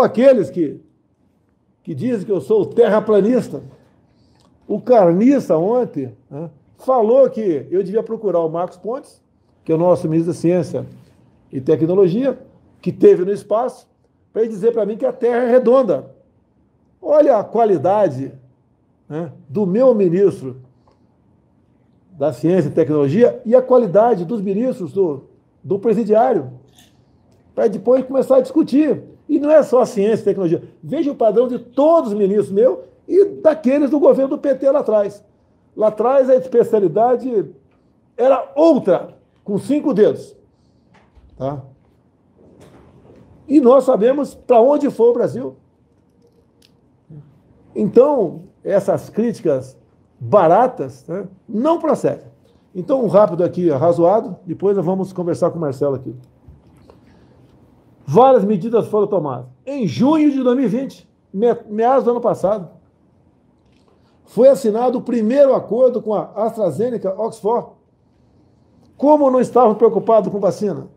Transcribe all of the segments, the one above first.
aqueles que dizem que eu sou terraplanista. O Carniça ontem, né, falou que eu devia procurar o Marcos Pontes, que é o nosso ministro da Ciência e Tecnologia, que teve no espaço, para ele dizer para mim que a Terra é redonda. Olha a qualidade, né, do meu ministro da Ciência e Tecnologia e a qualidade dos ministros do presidiário, para depois começar a discutir. E não é só a ciência e tecnologia. Veja o padrão de todos os ministros meus e daqueles do governo do PT lá atrás. Lá atrás a especialidade era outra, com 5 dedos. Tá? E nós sabemos para onde foi o Brasil. Então, essas críticas baratas, né, não procedem. Então, um rápido aqui, razoado, depois nós vamos conversar com o Marcelo aqui. Várias medidas foram tomadas. Em junho de 2020, meados do ano passado, foi assinado o primeiro acordo com a AstraZeneca Oxford. Como não estavam preocupados com vacina?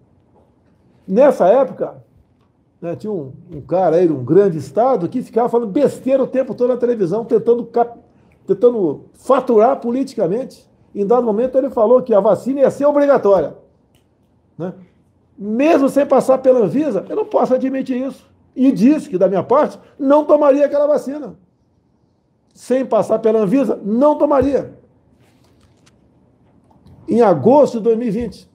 Nessa época, né, tinha um cara aí, um grande estado, que ficava falando besteira o tempo todo na televisão, tentando faturar politicamente. Em dado momento ele falou que a vacina ia ser obrigatória, né? Mesmo sem passar pela Anvisa, eu não posso admitir isso. E disse que, da minha parte, não tomaria aquela vacina. Sem passar pela Anvisa, não tomaria. Em agosto de 2020,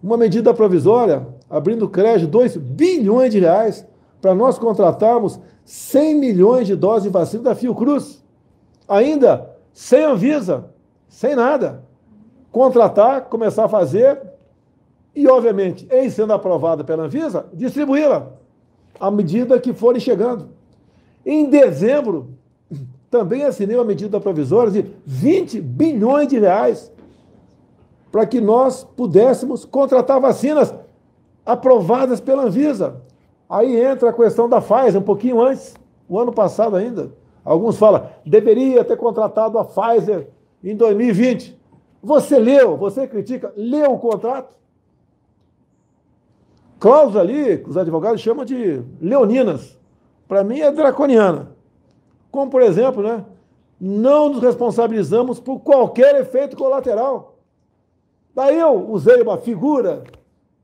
uma medida provisória, abrindo crédito de 2 bilhões de reais, para nós contratarmos 100 milhões de doses de vacina da Fiocruz. Ainda sem Anvisa, sem nada. Contratar, começar a fazer e, obviamente, em sendo aprovada pela Anvisa, distribuí-la à medida que forem chegando. Em dezembro, também assinei uma medida provisória de 20 bilhões de reais para que nós pudéssemos contratar vacinas aprovadas pela Anvisa. Aí entra a questão da Pfizer, um pouquinho antes, o ano passado ainda. Alguns falam, deveria ter contratado a Pfizer em 2020. Você leu, você critica, leu o contrato? Cláusula ali, que os advogados chamam de leoninas. Para mim é draconiana. Como, por exemplo, né, não nos responsabilizamos por qualquer efeito colateral. Daí eu usei uma figura,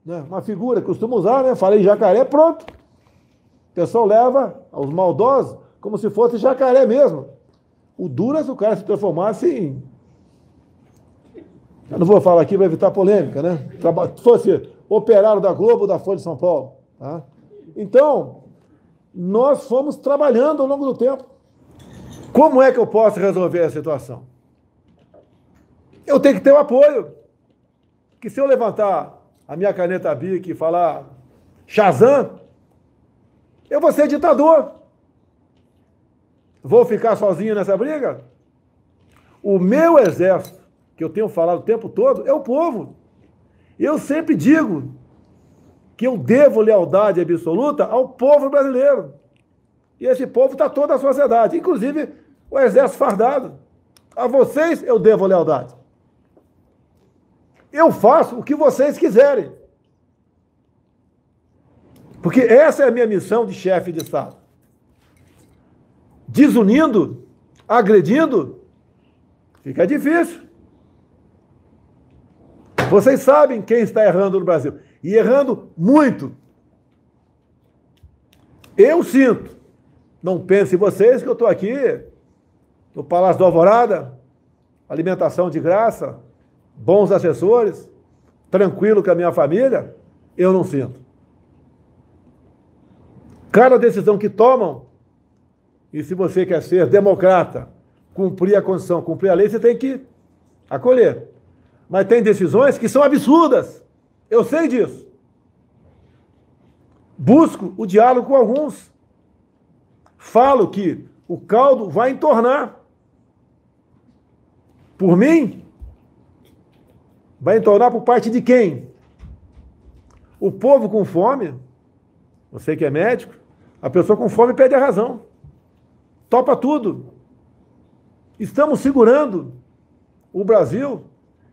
né, uma figura que costumo usar, né, falei jacaré, pronto. O pessoal leva aos maldosos como se fosse jacaré mesmo. O duro é se o cara se transformasse em... Eu não vou falar aqui para evitar polêmica, né? Se fosse operário da Globo ou da Folha de São Paulo. Tá? Então, nós fomos trabalhando ao longo do tempo. Como é que eu posso resolver a situação? Eu tenho que ter o apoio. Que se eu levantar a minha caneta Bic e falar Shazam, eu vou ser ditador. Vou ficar sozinho nessa briga? O meu exército, que eu tenho falado o tempo todo, é o povo. Eu sempre digo que eu devo lealdade absoluta ao povo brasileiro. E esse povo está toda a sociedade, inclusive o exército fardado. A vocês eu devo lealdade. Eu faço o que vocês quiserem. Porque essa é a minha missão de chefe de Estado. Desunindo, agredindo, fica difícil. Vocês sabem quem está errando no Brasil. E errando muito. Eu sinto. Não pensem vocês que eu estou aqui no Palácio do Alvorada, alimentação de graça, bons assessores, tranquilo com a minha família. Eu não sinto. Cada decisão que tomam, e se você quer ser democrata, cumprir a Constituição, cumprir a lei, você tem que acolher. Mas tem decisões que são absurdas. Eu sei disso. Busco o diálogo com alguns. Falo que o caldo vai entornar. Por mim, vai entornar por parte de quem? O povo com fome, você que é médico, a pessoa com fome perde a razão. Topa tudo. Estamos segurando o Brasil.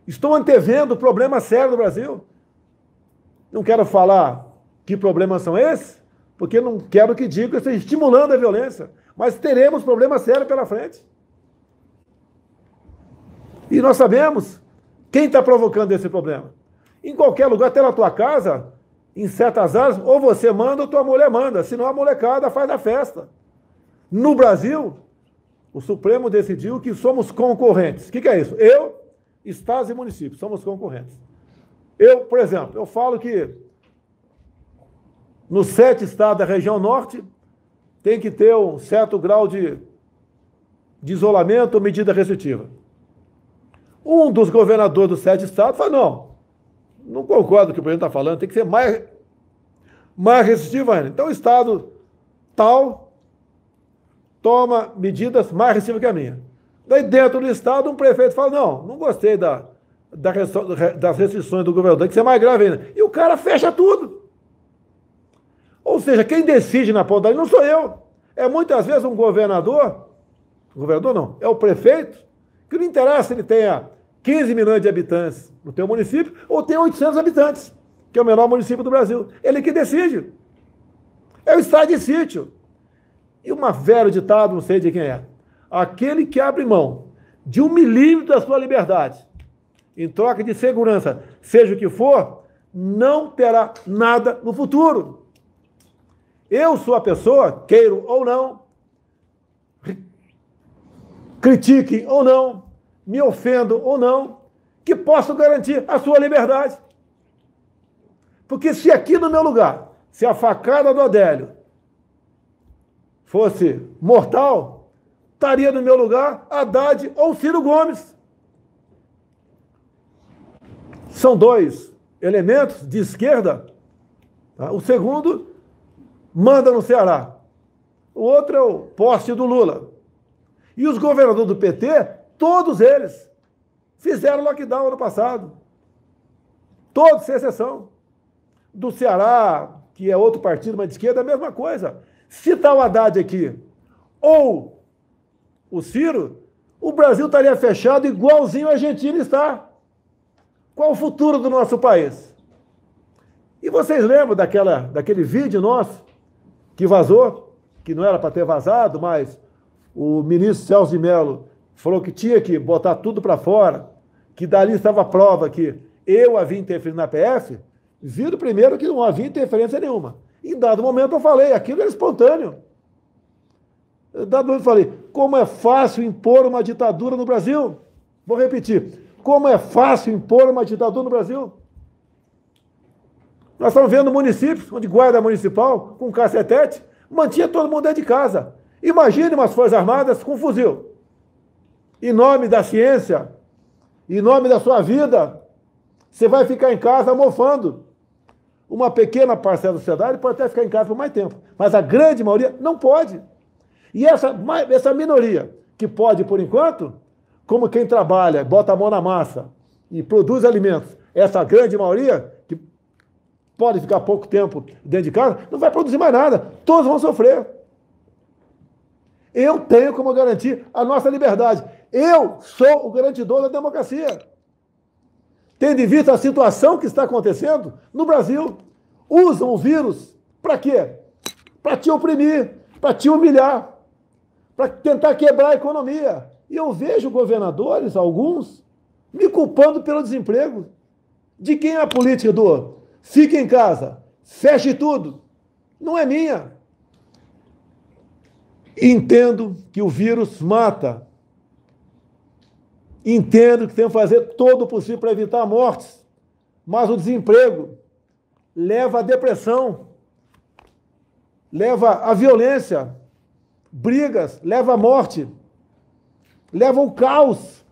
Estou antevendo o problema sério do Brasil. Não quero falar que problemas são esses, porque não quero que diga que eu esteja estimulando a violência, mas teremos problemas sérios pela frente. E nós sabemos quem está provocando esse problema. Em qualquer lugar, até na tua casa, em certas áreas, ou você manda ou tua mulher manda, senão a molecada faz a festa. No Brasil, o Supremo decidiu que somos concorrentes. O que é isso? Eu, estados e municípios, somos concorrentes. Eu, por exemplo, eu falo que nos 7 estados da região norte tem que ter um certo grau de isolamento ou medida restritiva. Um dos governadores dos 7 estados falou, não concordo com o que o presidente está falando, tem que ser mais restritivo ainda. Então o estado tal toma medidas mais restritivas que a minha. Daí dentro do estado um prefeito fala, não gostei das restrições do governador, tem que ser mais grave ainda. E o cara fecha tudo. Ou seja, quem decide na ponta não sou eu. É muitas vezes um governador não, é o prefeito, que não interessa se ele tenha 15 milhões de habitantes no teu município ou tem 800 habitantes, que é o menor município do Brasil. Ele que decide. É o estado de sítio. E um velho ditado, não sei de quem é. Aquele que abre mão de 1 milímetro da sua liberdade em troca de segurança, seja o que for, não terá nada no futuro. Eu sou a pessoa, queiro ou não, critiquem ou não, me ofendo ou não, que posso garantir a sua liberdade. Porque se aqui no meu lugar, se a facada do Adélio fosse mortal, estaria no meu lugar Haddad ou Ciro Gomes. São 2 elementos de esquerda. Tá? O segundo manda no Ceará. O outro é o poste do Lula. E os governadores do PT, todos eles, fizeram lockdown ano passado. Todos, sem exceção. Do Ceará, que é outro partido, mas de esquerda, é a mesma coisa. Se está o Haddad aqui, ou o Ciro, o Brasil estaria fechado igualzinho a Argentina está. Qual o futuro do nosso país? E vocês lembram daquele vídeo nosso que vazou, que não era para ter vazado, mas o ministro Celso de Mello falou que tinha que botar tudo para fora, que dali estava a prova que eu havia interferido na PF, viram primeiro que não havia interferência nenhuma. Em dado momento eu falei, aquilo era espontâneo. Em dado momento eu falei, como é fácil impor uma ditadura no Brasil? Vou repetir, como é fácil impor uma ditadura no Brasil? Nós estamos vendo municípios onde guarda municipal, com cacetete, mantinha todo mundo dentro de casa. Imagine umas Forças Armadas com fuzil. Em nome da ciência, em nome da sua vida, você vai ficar em casa mofando. Uma pequena parcela da sociedade pode até ficar em casa por mais tempo, mas a grande maioria não pode. E essa minoria, que pode por enquanto, como quem trabalha, bota a mão na massa e produz alimentos, essa grande maioria, que pode ficar pouco tempo dentro de casa, não vai produzir mais nada. Todos vão sofrer. Eu tenho como garantir a nossa liberdade. Eu sou o garantidor da democracia. Tendo em vista a situação que está acontecendo no Brasil, usam o vírus para quê? Para te oprimir, para te humilhar, para tentar quebrar a economia. E eu vejo governadores, alguns, me culpando pelo desemprego. De quem é a política do fique em casa, feche tudo? Não é minha. Entendo que o vírus mata. Entendo que tem que fazer todo o possível para evitar mortes. Mas o desemprego leva à depressão, leva à violência, brigas, leva à morte, leva ao caos.